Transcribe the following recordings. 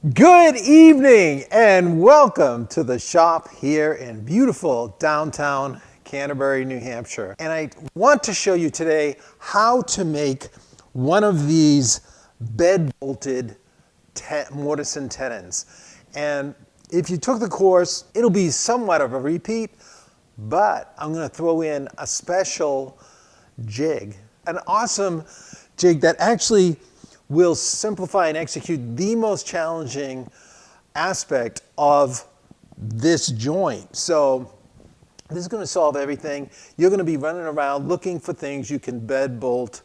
Good evening and welcome to the shop here in beautiful downtown Canterbury, New Hampshire. And I want to show you today how to make one of these bed-bolted mortise and tenons. And if you took the course, it'll be somewhat of a repeat, but I'm going to throw in a special jig, an awesome jig that actually will simplify and execute the most challenging aspect of this joint. So this is going to solve everything. You're going to be running around looking for things you can bed bolt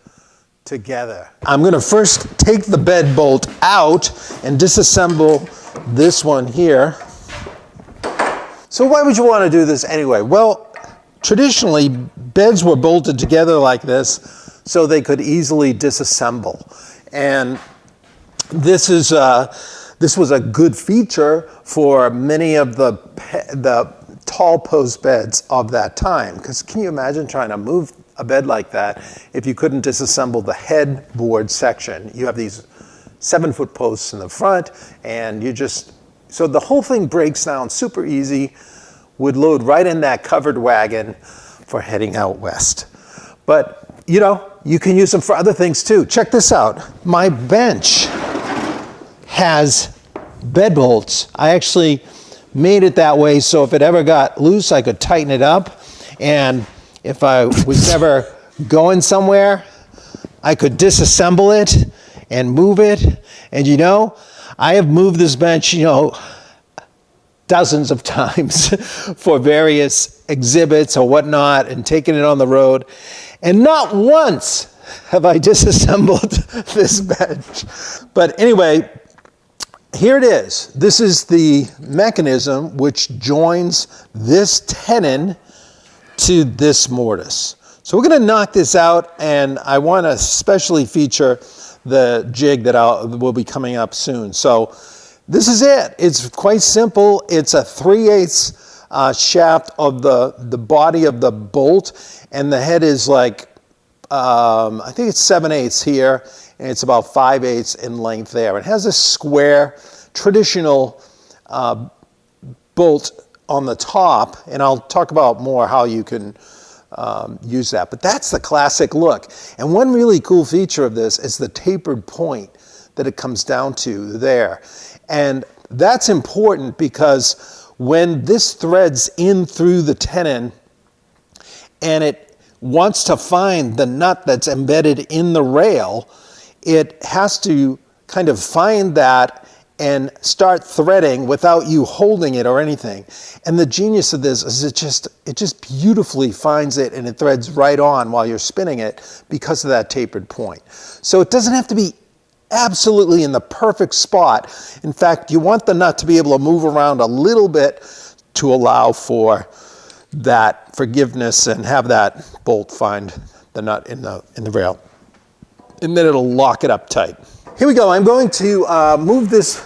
together. I'm going to first take the bed bolt out and disassemble this one here. So why would you want to do this anyway? Well, traditionally beds were bolted together like this so they could easily disassemble. And this was a good feature for many of the tall post beds of that time. Because can you imagine trying to move a bed like that if you couldn't disassemble the headboard section? You have these 7-foot posts in the front, and so the whole thing breaks down super easy, would load right in that covered wagon for heading out west. But you know, you can use them for other things too. Check this out. My bench has bed bolts. I actually made it that way so if it ever got loose, I could tighten it up. And if I was ever going somewhere, I could disassemble it and move it. And you know, I have moved this bench, dozens of times for various exhibits or whatnot and taken it on the road. And not once have I disassembled this bench. But anyway, here it is. This is the mechanism which joins this tenon to this mortise. So we're going to knock this out, and I want to especially feature the jig that will be coming up soon. So this is it. It's quite simple. It's a 3/8 shaft of the body of the bolt, and the head is like I think it's 7/8 here, and it's about 5/8 in length there. It has a square traditional bolt on the top, and I'll talk about more how you can use that. But that's the classic look. And one really cool feature of this is the tapered point that it comes down to there. And that's important because when this threads in through the tenon and it wants to find the nut that's embedded in the rail, it has to kind of find that and start threading without you holding it or anything. And the genius of this is it just beautifully finds it, and it threads right on while you're spinning it because of that tapered point. So it doesn't have to be absolutely in the perfect spot. In fact, you want the nut to be able to move around a little bit to allow for that forgiveness and have that bolt find the nut in the rail. And then it'll lock it up tight. Here we go. I'm going to move this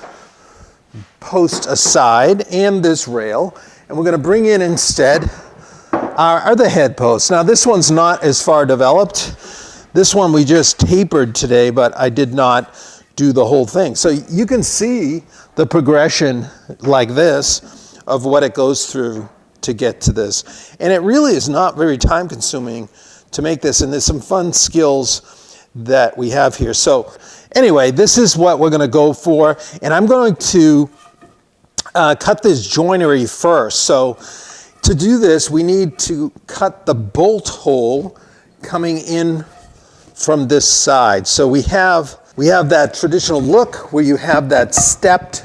post aside and this rail, and we're going to bring in instead our other head post. Now this one's not as far developed. This one we just tapered today, but I did not do the whole thing. So you can see the progression like this of what it goes through to get to this. And it really is not very time consuming to make this, and there's some fun skills that we have here. So anyway, this is what we're going to go for, and I'm going to cut this joinery first. So to do this, we need to cut the bolt hole coming in from this side. So we have that traditional look where you have that stepped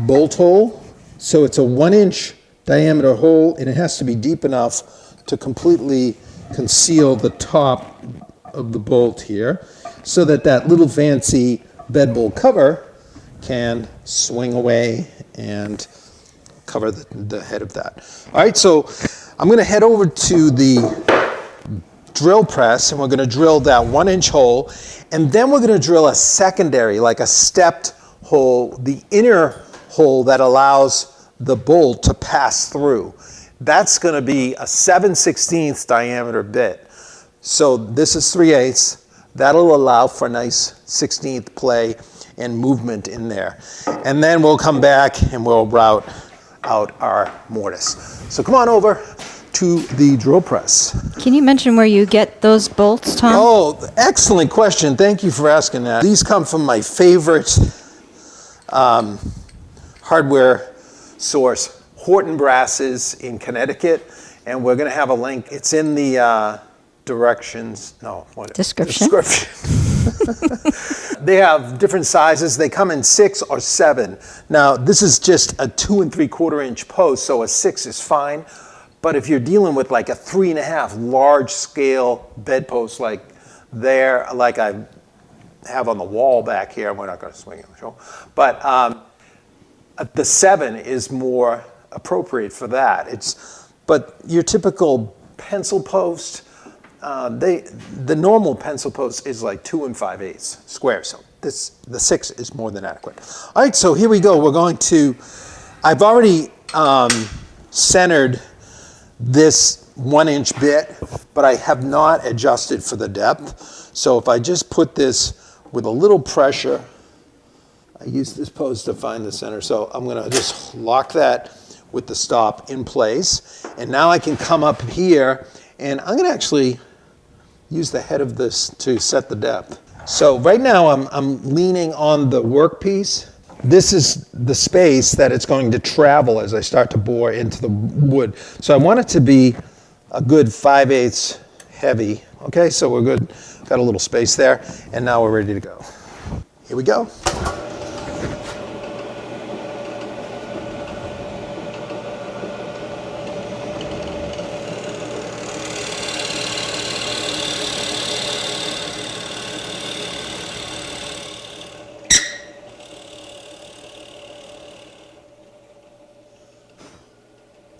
bolt hole. So it's a 1-inch diameter hole, and it has to be deep enough to completely conceal the top of the bolt here so that little fancy bed bolt cover can swing away and cover the head of that. All right, so I'm going to head over to the drill press, and we're going to drill that 1-inch hole, and then we're going to drill a secondary, like a stepped hole, the inner hole that allows the bolt to pass through. That's going to be a 7/16 diameter bit. So this is 3/8. That'll allow for a nice 16th play. and movement in there. And then we'll come back and we'll route out our mortise. So come on over to the drill press. Can you mention where you get those bolts, Tom? Oh, excellent question. Thank you for asking that. These come from my favorite hardware source, Horton Brasses in Connecticut, and we're going to have a link. It's in the description. They have different sizes. They come in 6 or 7. Now, this is just a 2 3/4 inch post, so a 6 is fine. But if you're dealing with like a 3.5 large scale bedpost like I have on the wall back here, we're not going to swing it, sure. But the 7 is more appropriate for that. But your typical pencil post, the normal pencil post is like 2 5/8 square. So the 6 is more than adequate. All right, so here we go. I've already centered this 1 inch bit, but I have not adjusted for the depth. So if I just put this with a little pressure, I use this post to find the center. So I'm gonna just lock that with the stop in place. And now I can come up here and I'm gonna actually use the head of this to set the depth. So right now I'm leaning on the workpiece. This is the space that it's going to travel as I start to bore into the wood. So I want it to be a good 5/8 heavy. Okay, so we're good. Got a little space there, and now we're ready to go. Here we go.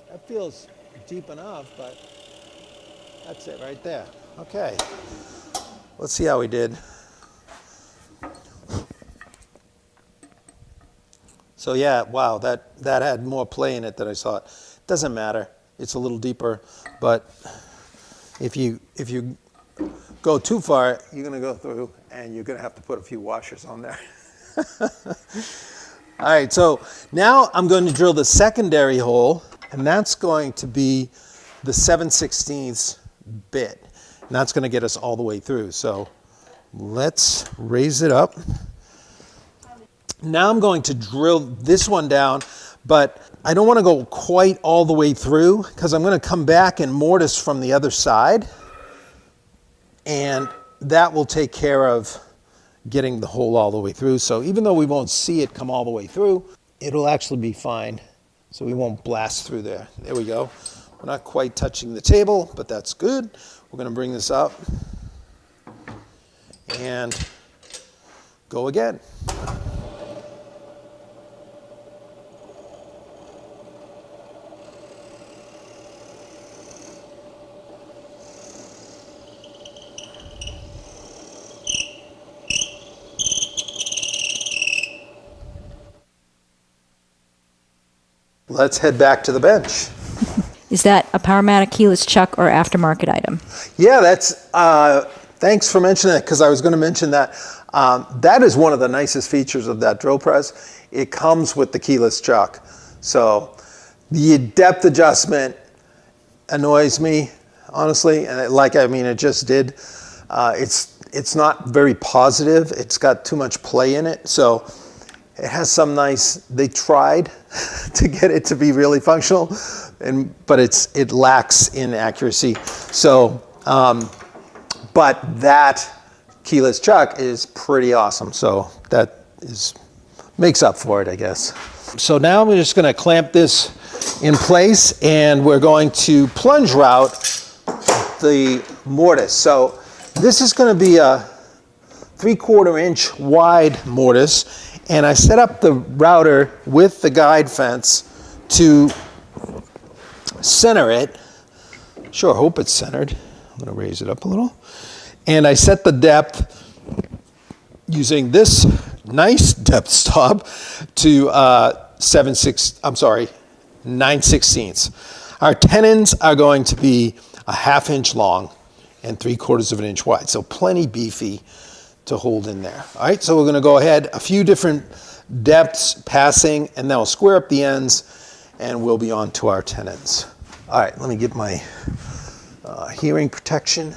That feels deep enough, but that's it right there. Okay, let's see how we did. So yeah, wow, that had more play in it than I thought. Doesn't matter, it's a little deeper, but if you go too far, you're gonna go through and you're gonna have to put a few washers on there. All right, so now I'm going to drill the secondary hole, and that's going to be the 7/16 bit. And that's going to get us all the way through. So let's raise it up. Now I'm going to drill this one down, but I don't want to go quite all the way through because I'm going to come back and mortise from the other side. And that will take care of getting the hole all the way through. So even though we won't see it come all the way through, it'll actually be fine. So we won't blast through there. There we go. We're not quite touching the table, but that's good. We're going to bring this up and go again. Let's head back to the bench. Is that a Powermatic keyless chuck or aftermarket item? Yeah, that's, thanks for mentioning that, because I was going to mention that. That is one of the nicest features of that drill press. It comes with the keyless chuck. So the depth adjustment annoys me, honestly, and it just did. It's not very positive. It's got too much play in it. So it has some they tried to get it to be really functional, but it lacks in accuracy. So, but that keyless chuck is pretty awesome. So that makes up for it, I guess. So now I'm just going to clamp this in place, and we're going to plunge route the mortise. So this is going to be a 3/4 inch wide mortise. And I set up the router with the guide fence to center it. Sure, hope it's centered. I'm going to raise it up a little. And I set the depth using this nice depth stop to 9/16. Our tenons are going to be a 1/2 inch long and 3/4 of an inch wide. So plenty beefy. to hold in there. All right, so we're going to go ahead, a few different depths passing, and then we'll square up the ends, and we'll be on to our tenons. All right, let me get my hearing protection.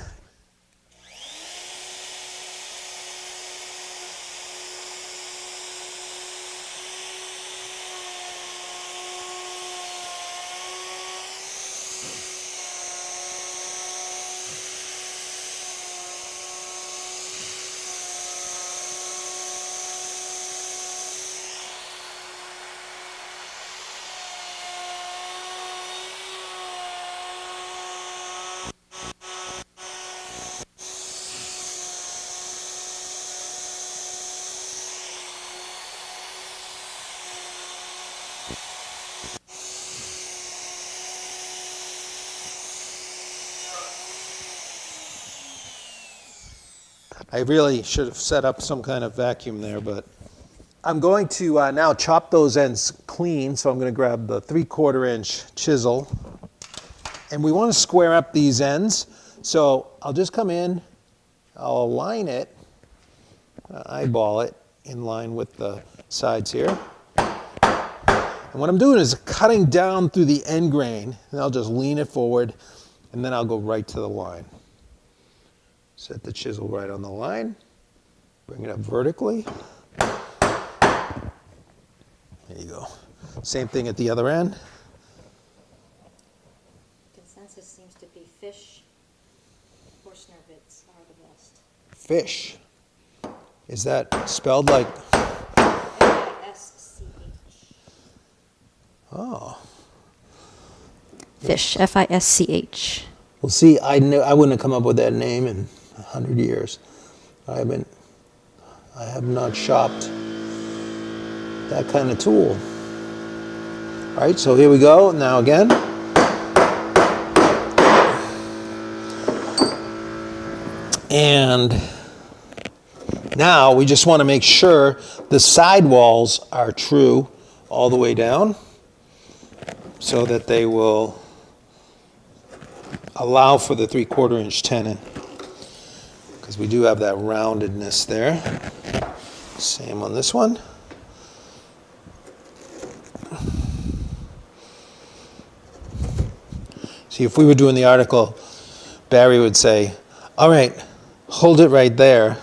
I really should have set up some kind of vacuum there, but I'm going to now chop those ends clean. So I'm going to grab the 3/4 inch chisel, and we want to square up these ends. So I'll just come in, I'll align it, eyeball it in line with the sides here. And what I'm doing is cutting down through the end grain, and I'll just lean it forward, and then I'll go right to the line. Set the chisel right on the line, bring it up vertically. There you go. Same thing at the other end. Consensus seems to be fish. Horse-nervits are the best. Fish. Is that spelled like? F-I-S-C-H. Oh. Fish, F-I-S-C-H. Well, see, I wouldn't have come up with that name in 100 years. I have not shopped that kind of tool. All right, so here we go. Now again. And now we just want to make sure the side walls are true all the way down so that they will allow for the 3/4 inch tenon, because we do have that roundedness there. Same on this one. See, if we were doing the article, Barry would say, all right, hold it right there.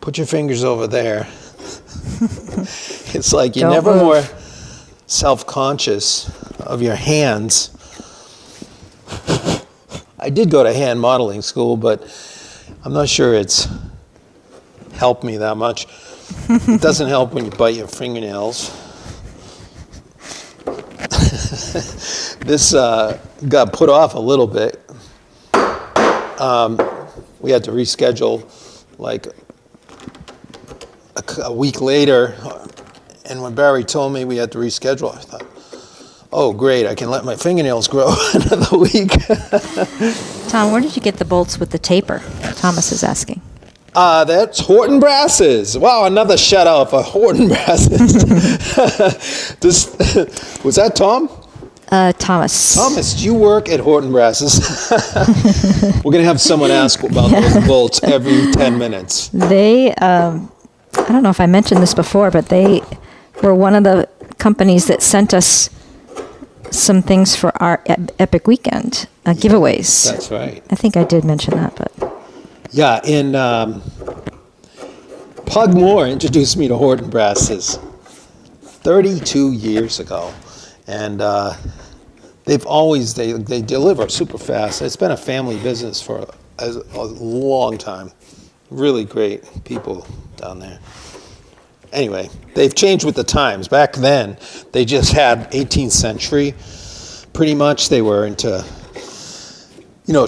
Put your fingers over there. It's like you're Don't never move. more self-conscious of your hands. I did go to hand modeling school, but I'm not sure it's helped me that much. It doesn't help when you bite your fingernails. This got put off a little bit. We had to reschedule like a week later, and when Barry told me we had to reschedule, I thought, oh great, I can let my fingernails grow another week. Tom, where did you get the bolts with the taper? Thomas is asking. That's Horton Brasses. Wow, another shout out for Horton Brasses. Was that Tom? Thomas. Thomas, do you work at Horton Brasses? We're going to have someone ask about those bolts every 10 minutes. They, I don't know if I mentioned this before, but they were one of the companies that sent us some things for our Epic Weekend giveaways. That's right. I think I did mention that, but. Yeah, in Pug Moore introduced me to Horton Brasses 32 years ago. And they've always, they deliver super fast. It's been a family business for a long time. Really great people down there. Anyway, they've changed with the times. Back then, they just had 18th century. Pretty much they were into,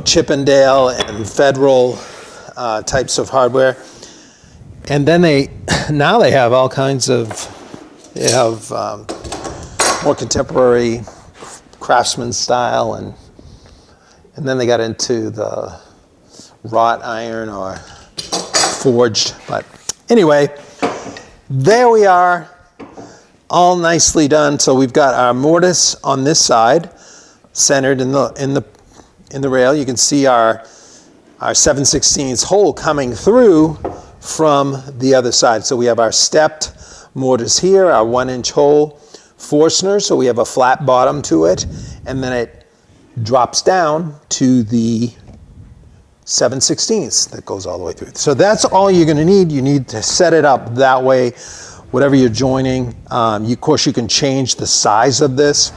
Chippendale and Federal types of hardware. And then now they have all kinds of, more contemporary craftsman style, and then they got into the wrought iron or forged. But anyway, there we are, all nicely done. So we've got our mortise on this side, centered in the rail. You can see our 7/16 hole coming through from the other side. So we have our stepped mortise here, our 1-inch hole Forstner, so we have a flat bottom to it, and then it drops down to the 7/16 that goes all the way through. So that's all you're going to need. You need to set it up that way, whatever you're joining. Of course, you can change the size of this,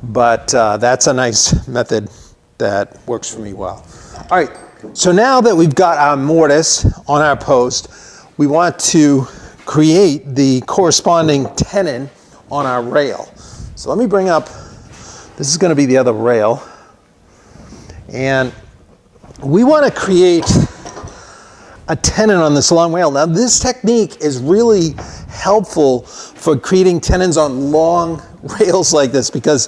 but that's a nice method that works for me well. All right, so now that we've got our mortise on our post, we want to create the corresponding tenon on our rail. So let me bring up, this is going to be the other rail, and we want to create a tenon on this long rail. Now this technique is really helpful for creating tenons on long rails like this, because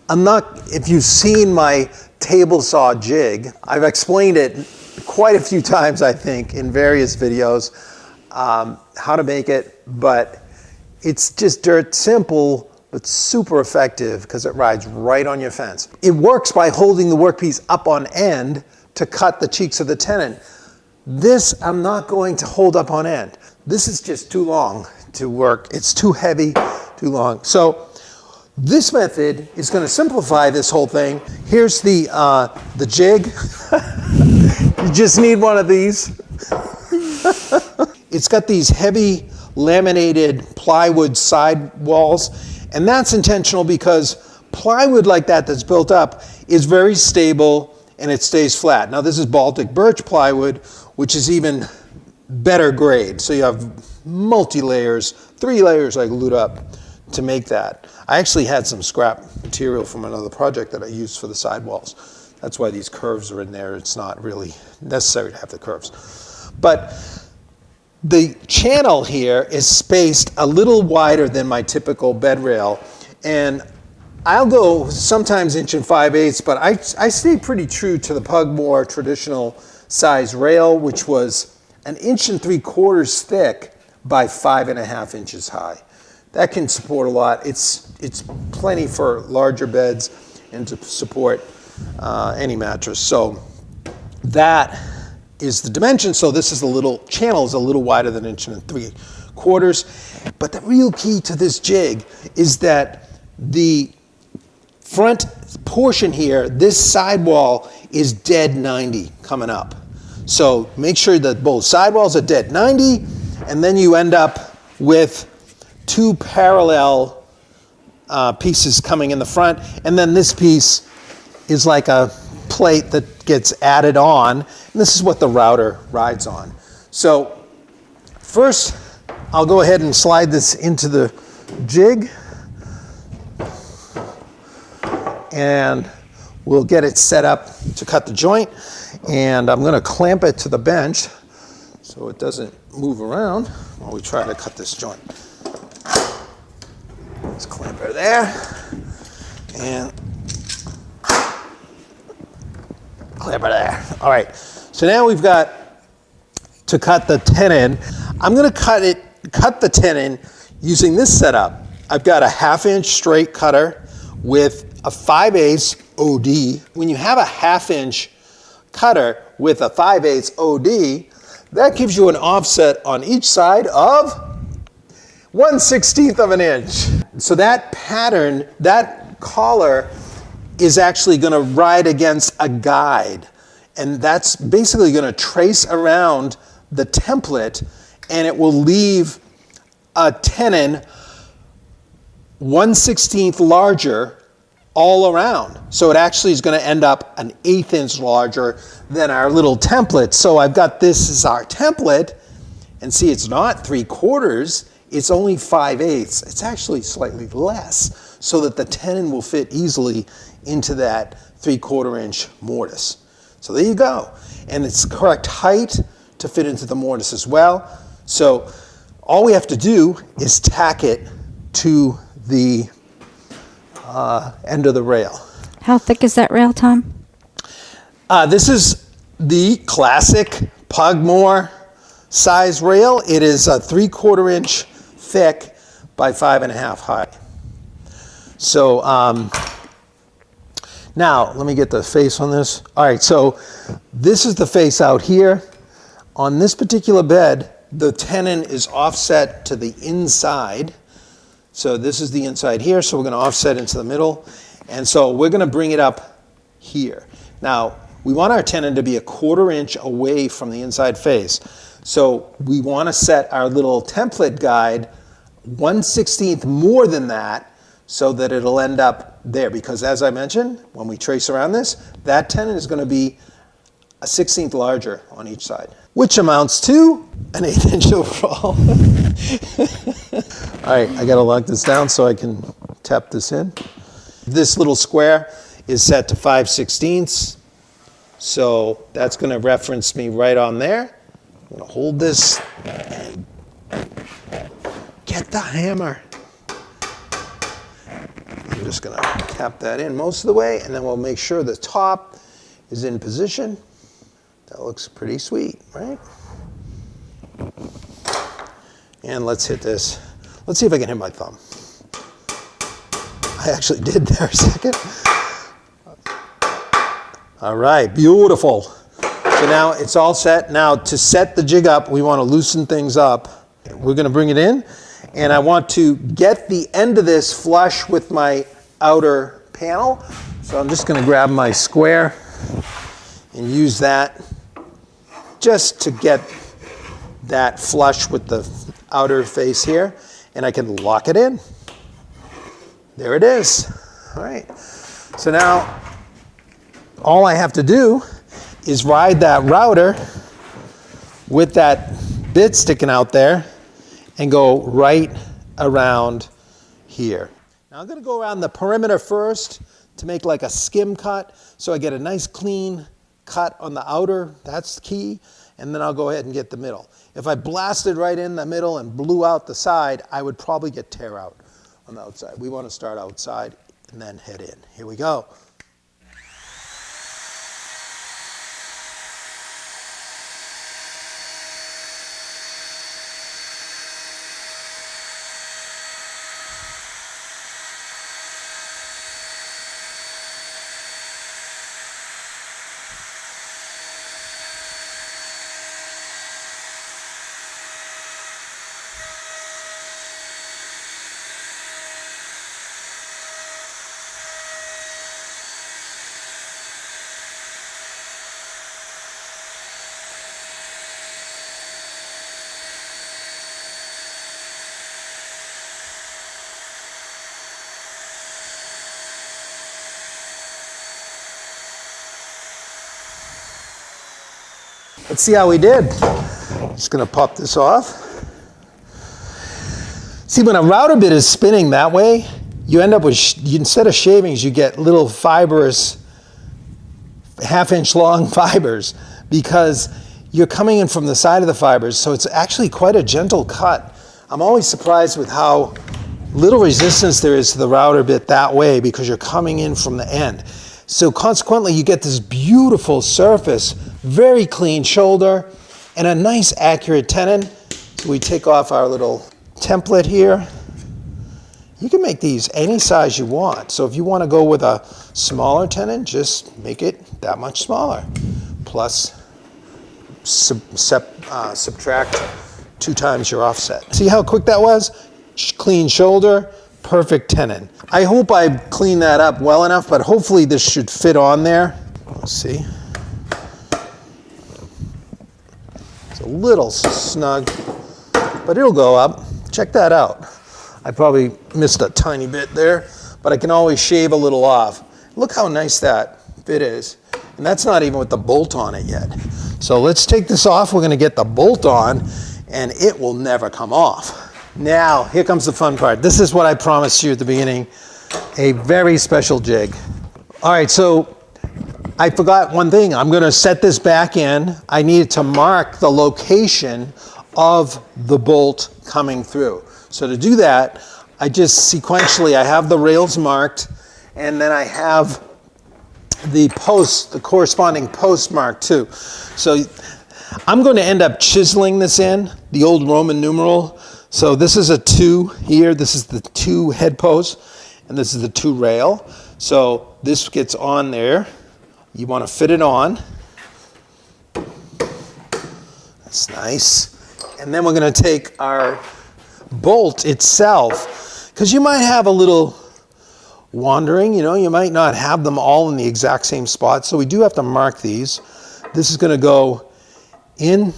if you've seen my table saw jig, I've explained it quite a few times, I think, in various videos, how to make it, but it's just dirt simple, but super effective because it rides right on your fence. It works by holding the workpiece up on end to cut the cheeks of the tenon. This I'm not going to hold up on end. This is just too long to work. It's too heavy, too long. So this method is going to simplify this whole thing. Here's the jig. You just need one of these. It's got these heavy laminated plywood side walls, and that's intentional because plywood like that that's built up is very stable and it stays flat. Now this is Baltic birch plywood, which is even better grade. So you have multi-layers, 3 layers I glued up to make that. I actually had some scrap material from another project that I used for the sidewalls. That's why these curves are in there. It's not really necessary to have the curves. But the channel here is spaced a little wider than my typical bed rail, and I'll go sometimes 1 5/8, but I stay pretty true to the Pugmore traditional size rail, which was 1 3/4 thick by 5.5 inches high. That can support a lot. It's plenty for larger beds and to support any mattress. So that is the dimension. So this is the little channel is a little wider than 1 3/4. But the real key to this jig is that the front portion here, this sidewall is dead 90 coming up. So make sure that both sidewalls are dead 90, and then you end up with 2 parallel pieces coming in the front, and then this piece is like a plate that gets added on, and this is what the router rides on. So first, I'll go ahead and slide this into the jig, and we'll get it set up to cut the joint, and I'm going to clamp it to the bench so it doesn't move around while we try to cut this joint. Let's clamp her there, and clamp her there. All right, so now we've got to cut the tenon. I'm going to cut the tenon using this setup. I've got a 1/2 inch straight cutter with a 5/8 OD. When you have a 1/2 inch cutter with a 5/8 OD, that gives you an offset on each side of 1/16 of an inch. So that pattern, that collar is actually going to ride against a guide, and that's basically going to trace around the template, and it will leave a tenon 1/16 larger all around. So it actually is going to end up 1/8 inch larger than our little template. So I've got this as our template, and see, it's not 3/4, it's only 5/8. It's actually slightly less, so that the tenon will fit easily into that 3/4 inch mortise. So there you go. And it's the correct height to fit into the mortise as well. So all we have to do is tack it to the end of the rail. How thick is that rail, Tom? This is the classic Pugmore size rail. It is a 3/4 inch thick by 5.5 high. So now let me get the face on this. All right, so this is the face out here. On this particular bed, the tenon is offset to the inside. So this is the inside here, so we're going to offset into the middle. And so we're going to bring it up here. Now, we want our tenon to be 1/4 inch away from the inside face. So we want to set our little template guide 1/16 more than that so that it'll end up there. Because as I mentioned, when we trace around this, that tenon is going to be 1/16 larger on each side, which amounts to an 1/8 inch overall. All right, I got to lock this down so I can tap this in. This little square is set to 5/16. So that's going to reference me right on there. I'm going to hold this and get the hammer. I'm just going to tap that in most of the way, and then we'll make sure the top is in position. That looks pretty sweet, right? And let's hit this. Let's see if I can hit my thumb. I actually did there a second. All right, beautiful. So now it's all set. Now to set the jig up, we want to loosen things up. We're going to bring it in, and I want to get the end of this flush with my outer panel. So I'm just going to grab my square and use that just to get that flush with the outer face here, and I can lock it in. There it is. All right. So now all I have to do is ride that router with that bit sticking out there and go right around here. Now I'm going to go around the perimeter first to make like a skim cut so I get a nice clean cut on the outer. That's the key. And then I'll go ahead and get the middle. If I blasted right in the middle and blew out the side, I would probably get tear out on the outside. We want to start outside and then head in. Here we go. Let's see how we did. Just going to pop this off. See, when a router bit is spinning that way, you end up with, instead of shavings, you get little fibrous, 1/2 inch long fibers, because you're coming in from the side of the fibers, so it's actually quite a gentle cut. I'm always surprised with how little resistance there is to the router bit that way, because you're coming in from the end. So consequently, you get this beautiful surface, very clean shoulder, and a nice accurate tenon. So we take off our little template here. You can make these any size you want. So if you want to go with a smaller tenon, just make it that much smaller. Plus subtract 2 times your offset. See how quick that was? Clean shoulder, perfect tenon. I hope I cleaned that up well enough, but hopefully this should fit on there. Let's see. It's a little snug, but it'll go up. Check that out. I probably missed a tiny bit there, but I can always shave a little off. Look how nice that fit is. And that's not even with the bolt on it yet. So let's take this off. We're going to get the bolt on, and it will never come off. Now, here comes the fun part. This is what I promised you at the beginning, a very special jig. All right, so I forgot one thing. I'm going to set this back in. I need to mark the location of the bolt coming through. So to do that, I just sequentially, I have the rails marked, and then I have the post, the corresponding post marked too. So I'm going to end up chiseling this in, the old Roman numeral. So this is a 2 here, this is the 2 head post, and this is the 2 rail. So this gets on there. You want to fit it on. That's nice. And then we're going to take our bolt itself, because you might have a little wandering, you might not have them all in the exact same spot. So we do have to mark these. This is going to go in,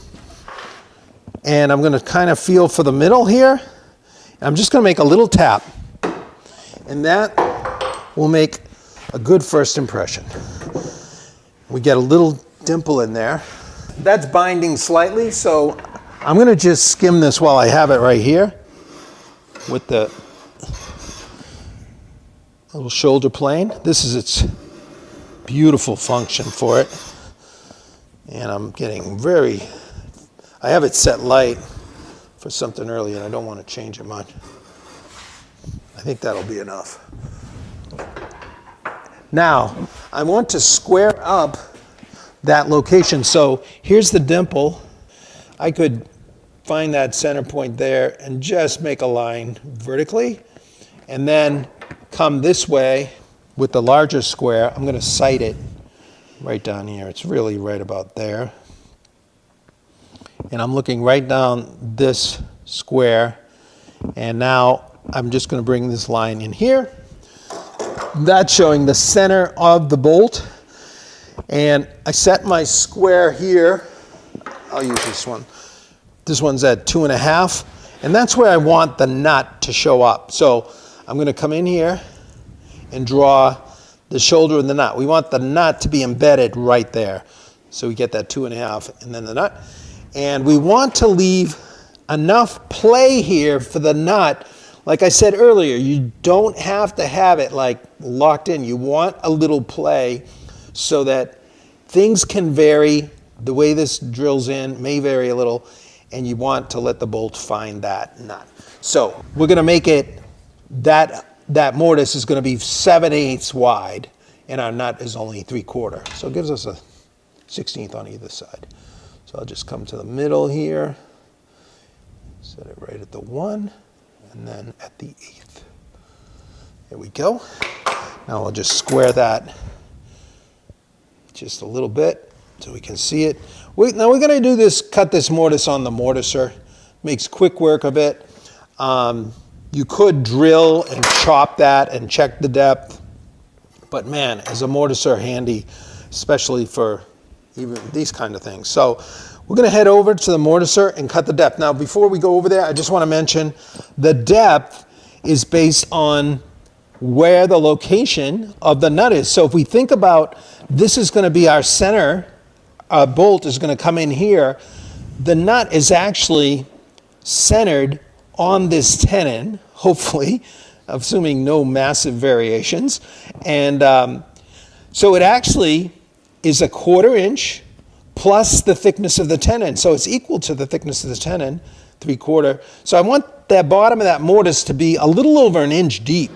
and I'm going to kind of feel for the middle here. I'm just going to make a little tap, and that will make a good first impression. We get a little dimple in there. That's binding slightly, so I'm going to just skim this while I have it right here with the little shoulder plane. This is its beautiful function for it. And I'm getting I have it set light for something early, and I don't want to change it much. I think that'll be enough. Now, I want to square up that location. So here's the dimple. I could find that center point there and just make a line vertically, and then come this way with the larger square. I'm going to sight it right down here. It's really right about there. And I'm looking right down this square, and now I'm just going to bring this line in here. That's showing the center of the bolt. And I set my square here. I'll use this one. This one's at 2.5, and that's where I want the nut to show up. So I'm going to come in here and draw the shoulder of the nut. We want the nut to be embedded right there. So we get that 2.5 and then the nut. And we want to leave enough play here for the nut. Like I said earlier, you don't have to have it like locked in. You want a little play so that things can vary. The way this drills in may vary a little, and you want to let the bolt find that nut. So we're going to make it, that mortise is going to be 7/8 wide, and our nut is only 3/4. So it gives us a 16th on either side. So I'll just come to the middle here, set it right at the 1, and then at the 1/8. There we go. Now I'll just square that just a little bit so we can see it. Now we're going to do this, cut this mortise on the mortiser. Makes quick work of it. You could drill and chop that and check the depth, but man, is a mortiser handy, especially for even these kind of things. So we're going to head over to the mortiser and cut the depth. Now before we go over there, I just want to mention the depth is based on where the location of the nut is. So if we think about, this is going to be our center, bolt is going to come in here, the nut is actually centered on this tenon, hopefully, assuming no massive variations. And so it actually is a 1/4 inch plus the thickness of the tenon. So it's equal to the thickness of the tenon, 3/4. So I want that bottom of that mortise to be a little over 1 inch deep.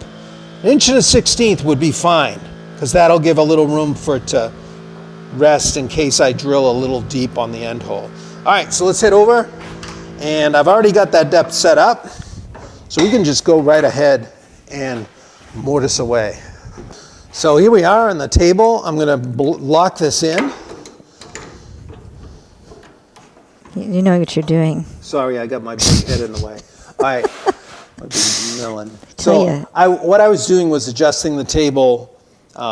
1 1/16 would be fine, because that'll give a little room for it to rest in case I drill a little deep on the end hole. All right, so let's head over. And I've already got that depth set up, so we can just go right ahead and mortise away. So here we are on the table. I'm going to lock this in. You know what you're doing. Sorry, I got my big head in the way. All right, I'll be milling. Tell So ya. what I was doing was adjusting the table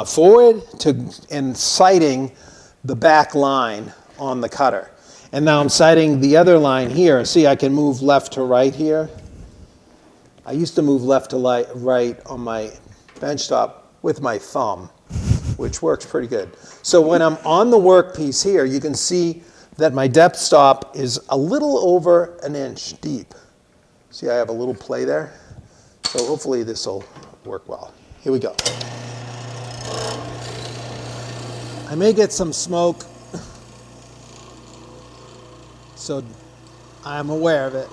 forward and sighting the back line on the cutter. And now I'm sighting the other line here. See, I can move left to right here. I used to move left to right on my benchtop with my thumb, which works pretty good. So when I'm on the workpiece here, you can see that my depth stop is a little over 1 inch deep. See, I have a little play there. So hopefully this will work well. Here we go. I may get some smoke, so I'm aware of it.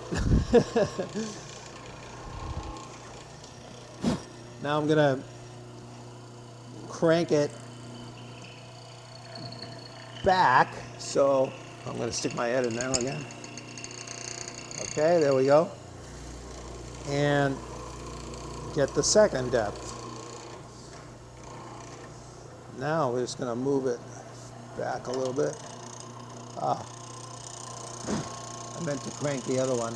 Now I'm gonna crank it back, so I'm gonna stick my head in there again. Okay, there we go. And get the second depth. Now we're just gonna move it back a little bit. I meant to crank the other one.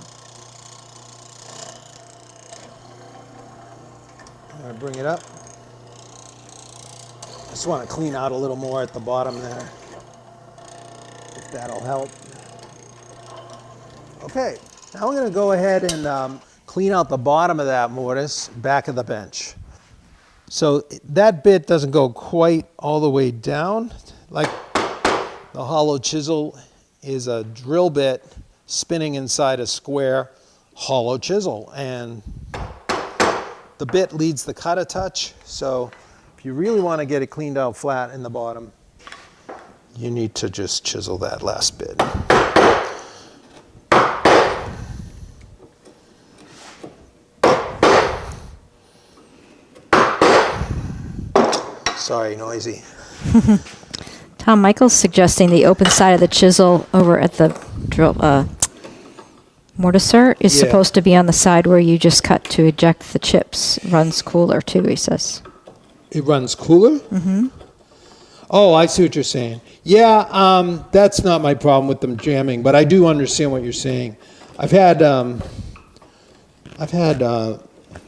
I'm going to bring it up. Just want to clean out a little more at the bottom there, if that'll help. Okay, now I'm going to go ahead and clean out the bottom of that mortise, back of the bench. So that bit doesn't go quite all the way down. Like the hollow chisel is a drill bit spinning inside a square hollow chisel, and the bit leads the cut a touch. So if you really want to get it cleaned out flat in the bottom, you need to just chisel that last bit. Sorry, noisy. Tom, Michael's suggesting the open side of the chisel over at the drill mortiser is supposed to be on the side where you just cut to eject the chips. Runs cooler too, he says. It runs cooler? Mm-hmm. Oh, I see what you're saying. Yeah, that's not my problem with them jamming, but I do understand what you're saying. I've had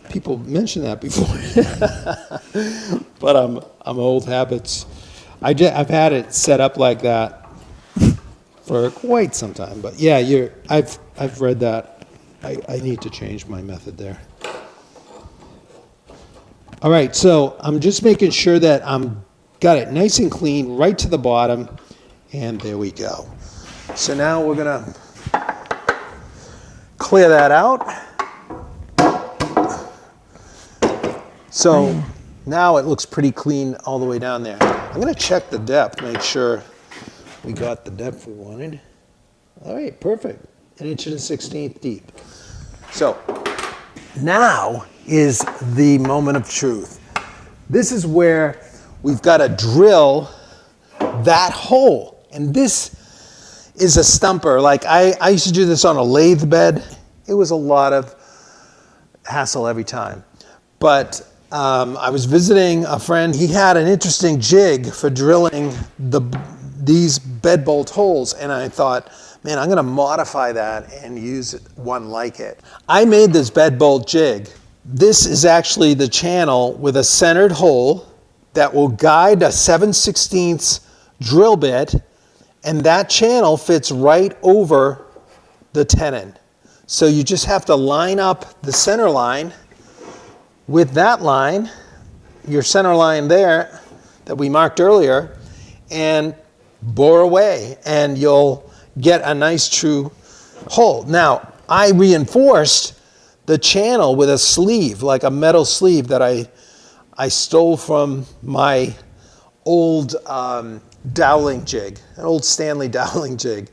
people mention that before, but I'm old habits. I've had it set up like that for quite some time, but yeah, I've read that. I need to change my method there. All right, so I'm just making sure that I'm got it nice and clean right to the bottom, and there we go. So now we're gonna clear that out. So now it looks pretty clean all the way down there. I'm gonna check the depth, make sure we got the depth we wanted. All right, perfect. 1 1/16 deep. So now is the moment of truth. This is where we've got to drill that hole. And this is a stumper. Like I used to do this on a lathe bed. It was a lot of hassle every time. But I was visiting a friend. He had an interesting jig for drilling these bed bolt holes. And I thought, man, I'm going to modify that and use one like it. I made this bed bolt jig. This is actually the channel with a centered hole that will guide a 7/16 drill bit, and that channel fits right over the tenon. So you just have to line up the center line with that line, your center line there that we marked earlier, and bore away, and you'll get a nice true hole. Now, I reinforced the channel with a sleeve, like a metal sleeve that I stole from my old doweling jig, an old Stanley doweling jig.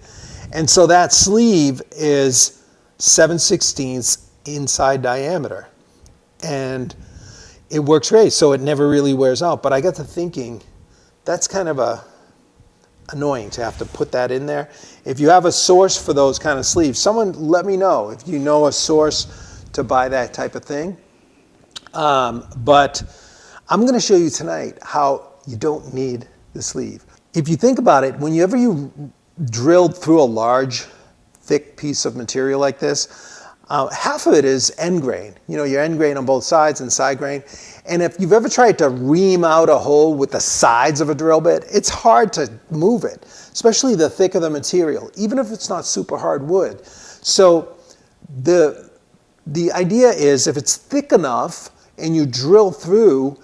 And so that sleeve is 7/16 inside diameter. And it works great, so it never really wears out. But I got to thinking, that's kind of annoying to have to put that in there. If you have a source for those kind of sleeves, someone let me know if you know a source to buy that type of thing. But I'm going to show you tonight how you don't need the sleeve. If you think about it, whenever you drilled through a large, thick piece of material like this, half of it is end grain. You know, your end grain on both sides and side grain. And if you've ever tried to ream out a hole with the sides of a drill bit, it's hard to move it, especially the thicker the material, even if it's not super hard wood. So the idea is if it's thick enough and you drill through,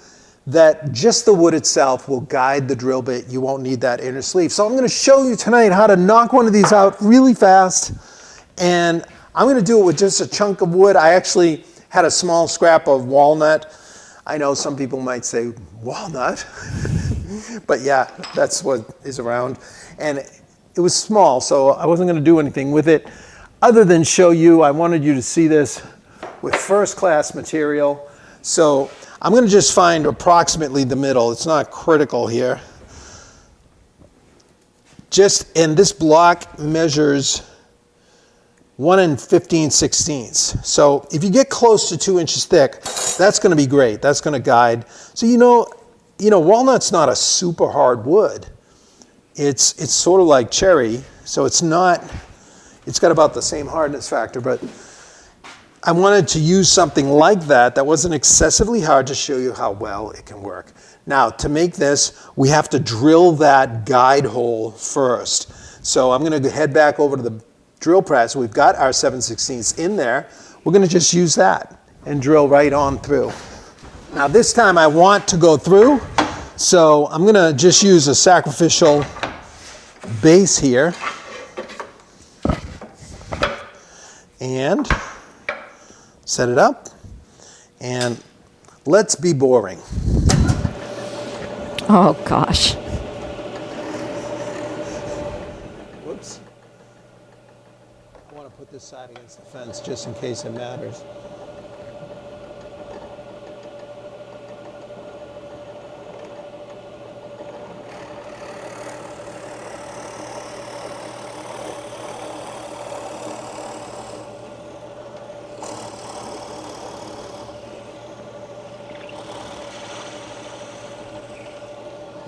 that just the wood itself will guide the drill bit. You won't need that inner sleeve. So I'm going to show you tonight how to knock one of these out really fast. And I'm going to do it with just a chunk of wood. I actually had a small scrap of walnut. I know some people might say, walnut? But yeah, that's what is around. And it was small, so I wasn't going to do anything with it other than show you. I wanted you to see this with first-class material. So I'm going to just find approximately the middle. It's not critical here. And this block measures 1 15/16. So if you get close to 2 inches thick, that's going to be great. That's going to guide. So you know, walnut's not a super hard wood. It's sort of like cherry, so it's not It's got about the same hardness factor, but I wanted to use something like that that wasn't excessively hard to show you how well it can work. Now, to make this, we have to drill that guide hole first. So I'm going to head back over to the drill press. We've got our 7/16 in there. We're going to just use that and drill right on through. Now this time I want to go through, so I'm going to just use a sacrificial base here. And set it up, and let's be boring. Oh, gosh. Whoops. I want to put this side against the fence just in case it matters.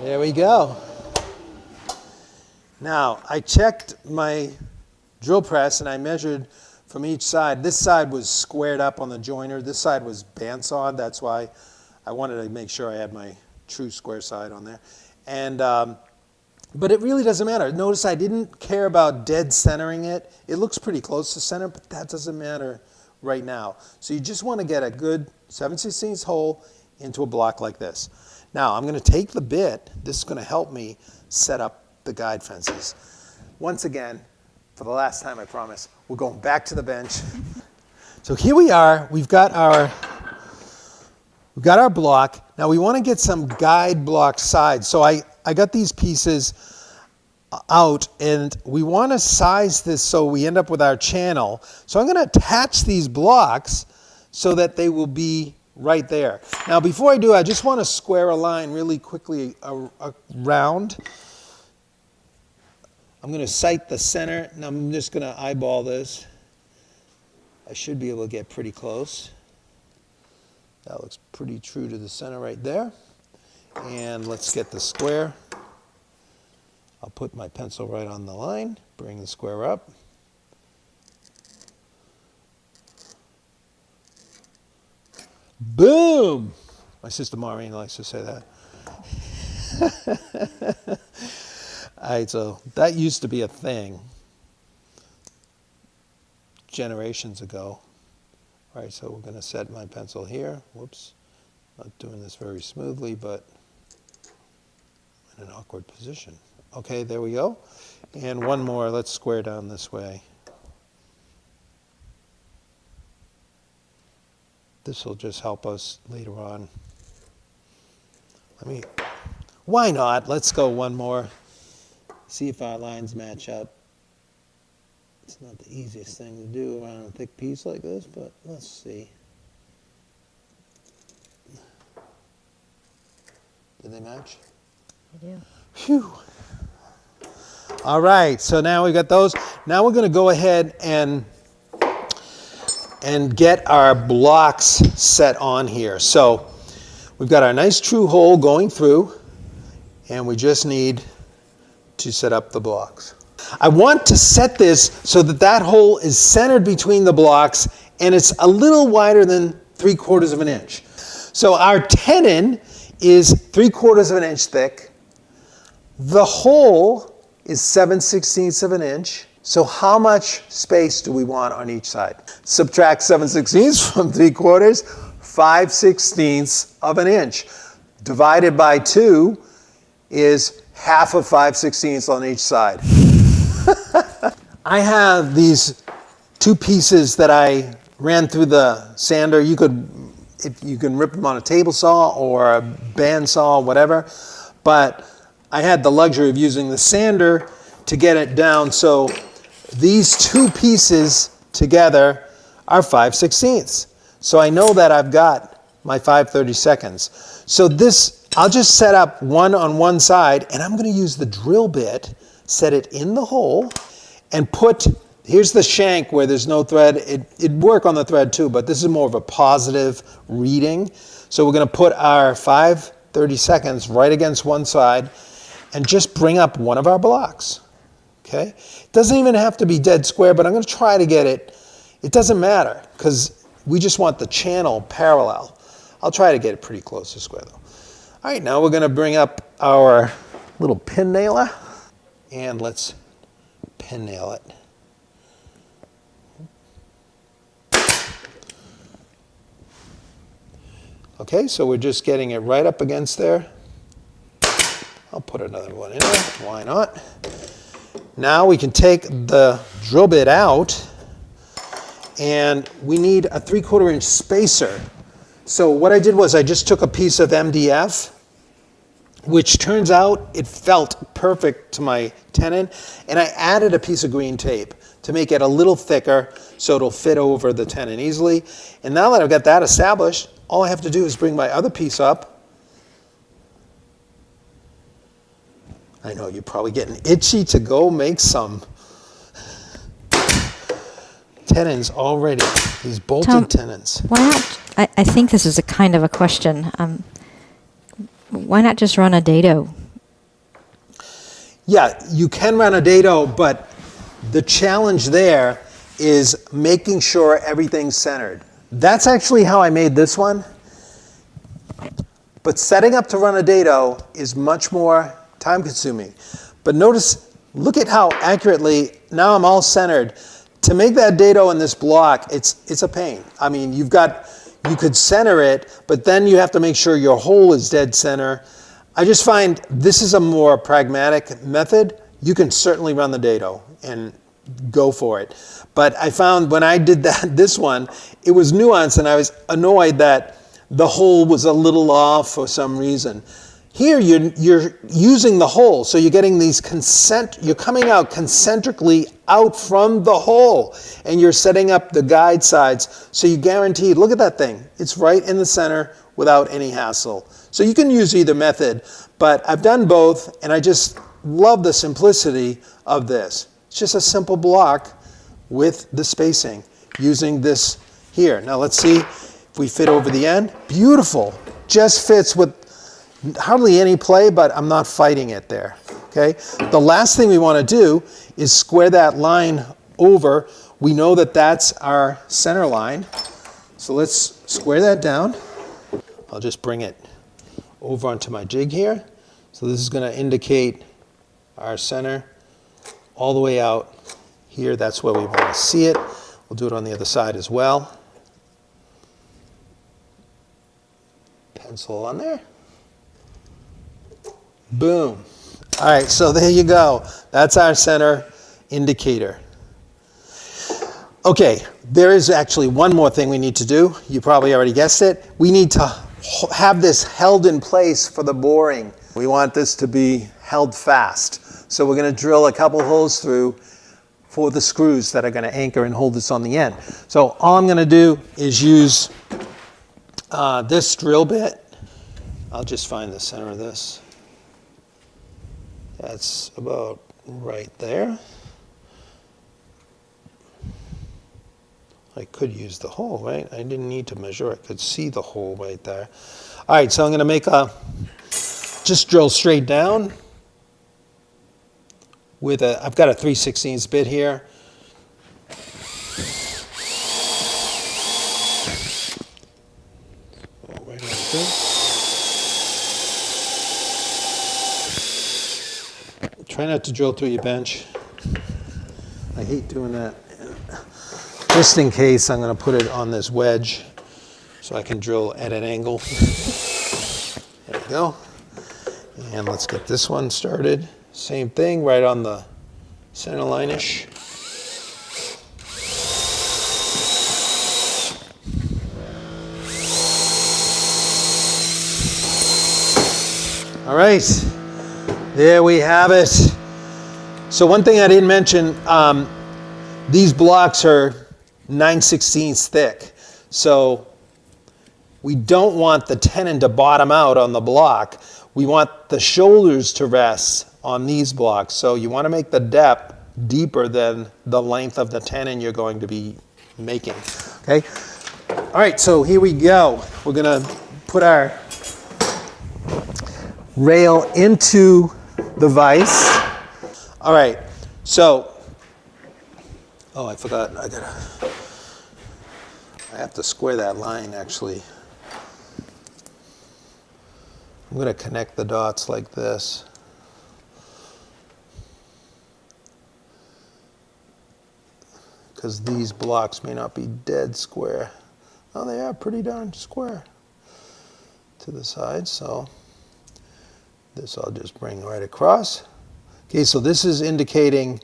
There we go. Now, I checked my drill press and I measured from each side. This side was squared up on the joiner. This side was bandsawed. That's why I wanted to make sure I had my true square side on there. And, but it really doesn't matter. Notice I didn't care about dead centering it. It looks pretty close to center, but that doesn't matter right now. So you just want to get a good 7/16 hole into a block like this. Now I'm going to take the bit. This is going to help me set up the guide fences. Once again, for the last time I promise, we're going back to the bench. So here we are. We've got our block. Now we want to get some guide block sides. So I got these pieces out, and we want to size this so we end up with our channel. So I'm going to attach these blocks so that they will be right there. Now before I do, I just want to square a line really quickly around. I'm going to sight the center, and I'm just going to eyeball this. I should be able to get pretty close. That looks pretty true to the center right there. And let's get the square. I'll put my pencil right on the line, bring the square up. Boom! My sister Maureen likes to say that. All right, so that used to be a thing generations ago. All right, so we're going to set my pencil here. Whoops, not doing this very smoothly, but in an awkward position. Okay, there we go. And one more, let's square down this way. This will just help us later on. Why not? Let's go one more. See if our lines match up. It's not the easiest thing to do around a thick piece like this, but let's see. Did they match? I do. Phew. All right, so now we got those. Now we're going to go ahead and get our blocks set on here. So we've got our nice true hole going through, and we just need to set up the blocks. I want to set this so that that hole is centered between the blocks and it's a little wider than 3/4 of an inch. So our tenon is 3/4 of an inch thick. The hole is 7/16 of an inch. So how much space do we want on each side? Subtract 7/16 from 3/4, 5/16 of an inch. Divided by 2 is half of 5/16 on each side. I have these two pieces that I ran through the sander. You can rip them on a table saw or a band saw, whatever. But I had the luxury of using the sander to get it down. So these two pieces together are 5/16. So I know that I've got my 5/32. So this, I'll just set up one on one side, and I'm going to use the drill bit, set it in the hole, and here's the shank where there's no thread. It'd work on the thread too, but this is more of a positive reading. So we're going to put our 5/32 right against one side and just bring up one of our blocks. okay? It doesn't even have to be dead square, but I'm going to try to get it. It doesn't matter because we just want the channel parallel. I'll try to get it pretty close to square though. All right, now we're going to bring up our little pin nailer and let's pin nail it. Okay, so we're just getting it right up against there. I'll put another one in there, why not? Now we can take the drill bit out and we need a 3/4 inch spacer. So what I did was I just took a piece of MDF, which turns out it felt perfect to my tenon, and I added a piece of green tape to make it a little thicker so it'll fit over the tenon easily. And now that I've got that established, all I have to do is bring my other piece up. I know you're probably getting itchy to go make some tenons already, these bolted Tom, tenons. Why not? I think this is a kind of a question. Why not just run a dado? Yeah, you can run a dado, but the challenge there is making sure everything's centered. That's actually how I made this one. But setting up to run a dado is much more time consuming. But notice, look at how accurately, now I'm all centered. To make that dado in this block, it's a pain. I mean, you could center it, but then you have to make sure your hole is dead center. I just find this is a more pragmatic method. You can certainly run the dado and go for it. But I found when I did this one, it was nuanced and I was annoyed that the hole was a little off for some reason. Here you're using the hole, so you're getting these you're coming out concentrically out from the hole, and you're setting up the guide sides, so you guaranteed, look at that thing, it's right in the center without any hassle. So you can use either method, but I've done both, and I just love the simplicity of this. It's just a simple block with the spacing using this here. Now let's see if we fit over the end. Beautiful, just fits with hardly any play, but I'm not fighting it there, okay? The last thing we want to do is square that line over. We know that that's our center line. So let's square that down. I'll just bring it over onto my jig here. So this is going to indicate our center all the way out here. That's where we want to see it. We'll do it on the other side as well. Pencil on there. Boom. All right, so there you go. That's our center indicator. Okay, there is actually one more thing we need to do. You probably already guessed it. We need to have this held in place for the boring. We want this to be held fast. So we're going to drill a couple holes through for the screws that are going to anchor and hold this on the end. So all I'm going to do is use this drill bit. I'll just find the center of this. That's about right there. I could use the hole, right? I didn't need to measure. I could see the hole right there. All right, so I'm going to make just drill straight down with I've got a 3/16 bit here. Right on through. Try not to drill through your bench. I hate doing that. Just in case, I'm going to put it on this wedge so I can drill at an angle. There we go. And let's get this one started. Same thing, right on the center line-ish. All right. There we have it. So one thing I didn't mention, these blocks are 9/16 thick. So we don't want the tenon to bottom out on the block. We want the shoulders to rest on these blocks. So you want to make the depth deeper than the length of the tenon you're going to be making. Okay? All right, so here we go. We're going to put our rail into the vise. All right, So, oh, I forgot. I have to square that line actually. I'm going to connect the dots like this. Because these blocks may not be dead square. Oh, they are pretty darn square to the side. So this I'll just bring right across. Okay, so this is indicating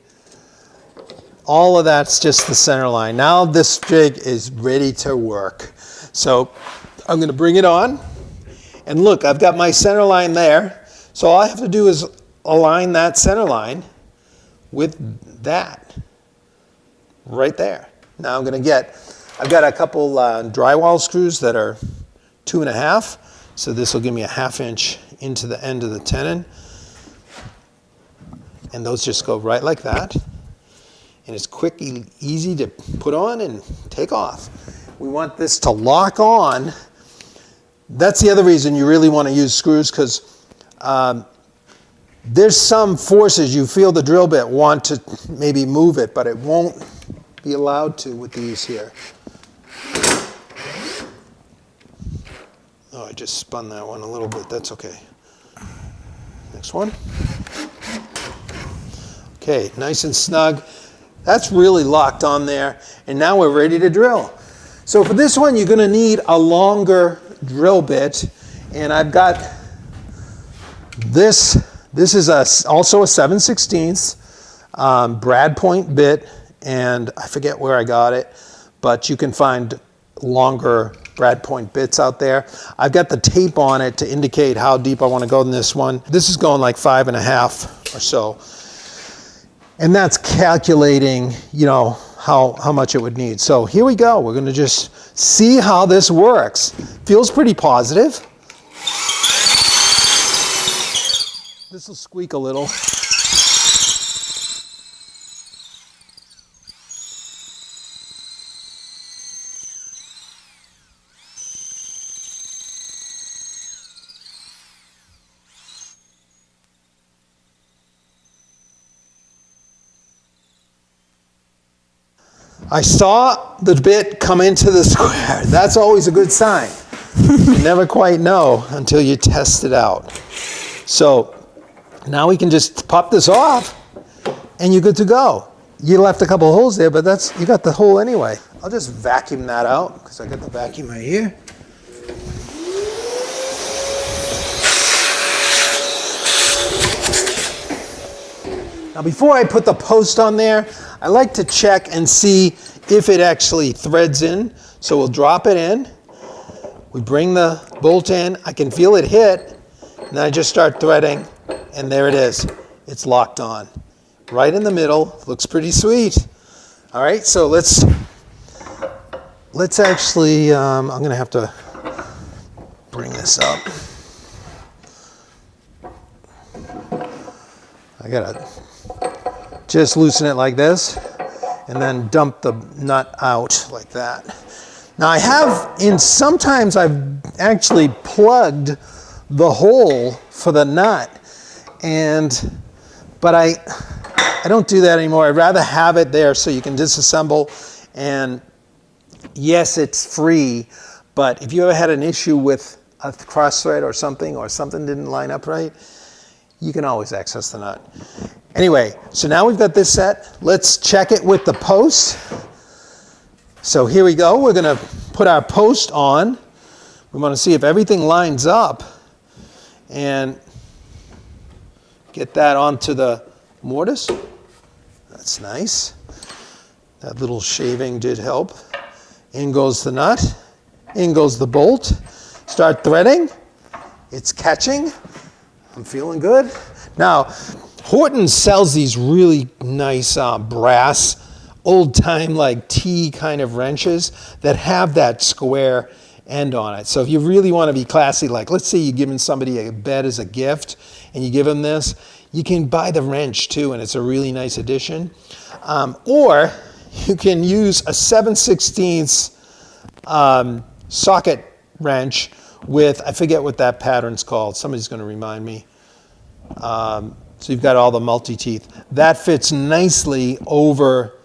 all of that's just the center line. Now this jig is ready to work. So I'm going to bring it on. And look, I've got my center line there. So all I have to do is align that center line with that right there. Now I've got a couple drywall screws that are 2.5. So this will give me a 1/2 inch into the end of the tenon. And those just go right like that. And it's quick, easy to put on and take off. We want this to lock on. That's the other reason you really want to use screws, because there's some forces you feel the drill bit want to maybe move it, but it won't be allowed to with these here. Oh, I just spun that one a little bit. That's okay. Next one. Okay, nice and snug. That's really locked on there. And now we're ready to drill. So for this one, you're going to need a longer drill bit. And I've got this. This is also a 7/16 brad point bit. And I forget where I got it, but you can find longer brad point bits out there. I've got the tape on it to indicate how deep I want to go in this one. This is going like 5.5 or so. And that's calculating, you know, how much it would need. So here we go. We're going to just see how this works. Feels pretty positive. This will squeak a little. I saw the bit come into the square. That's always a good sign. You never quite know until you test it out. So now we can just pop this off and you're good to go. You left a couple of holes there, but you got the hole anyway. I'll just vacuum that out because I got the vacuum right here. Now before I put the post on there, I like to check and see if it actually threads in. So we'll drop it in. We bring the bolt in. I can feel it hit. And then I just start threading. And there it is. It's locked on. Right in the middle. Looks pretty sweet. All right, so let's actually, I'm going to have to bring this up. I got to just loosen it like this and then dump the nut out like that. Now I have, sometimes I've actually plugged the hole for the nut, but I don't do that anymore. I'd rather have it there so you can disassemble. And yes, it's free, but if you ever had an issue with a cross thread or something didn't line up right, you can always access the nut. Anyway, so now we've got this set. Let's check it with the post. So here we go. We're going to put our post on. We want to see if everything lines up and get that onto the mortise. That's nice. That little shaving did help. In goes the nut. In goes the bolt. Start threading. It's catching. I'm feeling good. Now, Horton sells these really nice brass, old-time like T kind of wrenches that have that square end on it. So if you really want to be classy, like let's say you're giving somebody a bed as a gift and you give them this, you can buy the wrench too, and it's a really nice addition. Or you can use a 7/16 socket wrench with, I forget what that pattern's called. Somebody's going to remind me. So you've got all the multi-teeth. That fits nicely over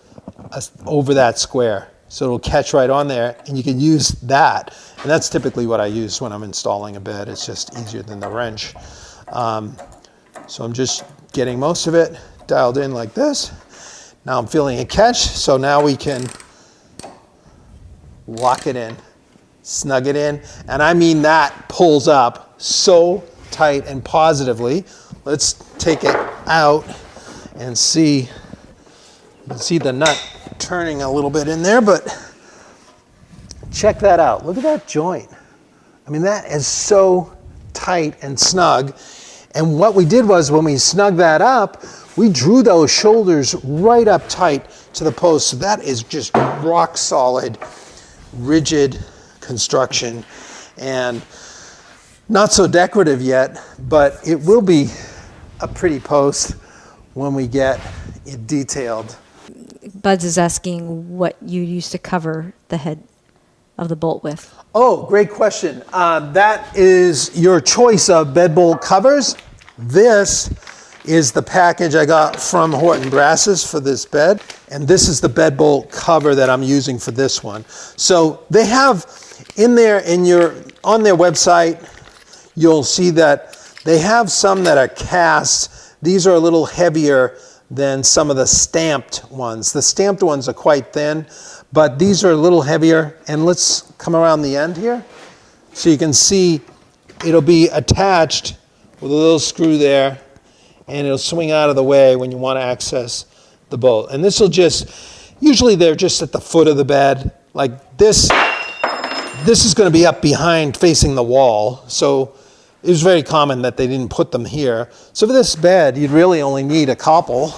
that square. So it'll catch right on there, and you can use that. And that's typically what I use when I'm installing a bed. It's just easier than the wrench. So I'm just getting most of it dialed in like this. Now I'm feeling a catch, so now we can lock it in, snug it in. And I mean that pulls up so tight and positively. Let's take it out and see. You can see the nut turning a little bit in there, but check that out. Look at that joint. I mean, that is so tight and snug. And what we did was when we snugged that up, we drew those shoulders right up tight to the post. So that is just rock solid, rigid construction, and not so decorative yet, but it will be a pretty post when we get it detailed. Buds is asking what you used to cover the head of the bolt with. Oh, great question. That is your choice of bed bolt covers. This is the package I got from Horton Brasses for this bed, and this is the bed bolt cover that I'm using for this one. So they have in there, on their website, you'll see that they have some that are cast. These are a little heavier than some of the stamped ones. The stamped ones are quite thin, but these are a little heavier. And let's come around the end here. So you can see it'll be attached with a little screw there, and it'll swing out of the way when you want to access the bolt. And this will usually they're just at the foot of the bed. Like this is going to be up behind facing the wall. So it was very common that they didn't put them here. So for this bed, you'd really only need a couple.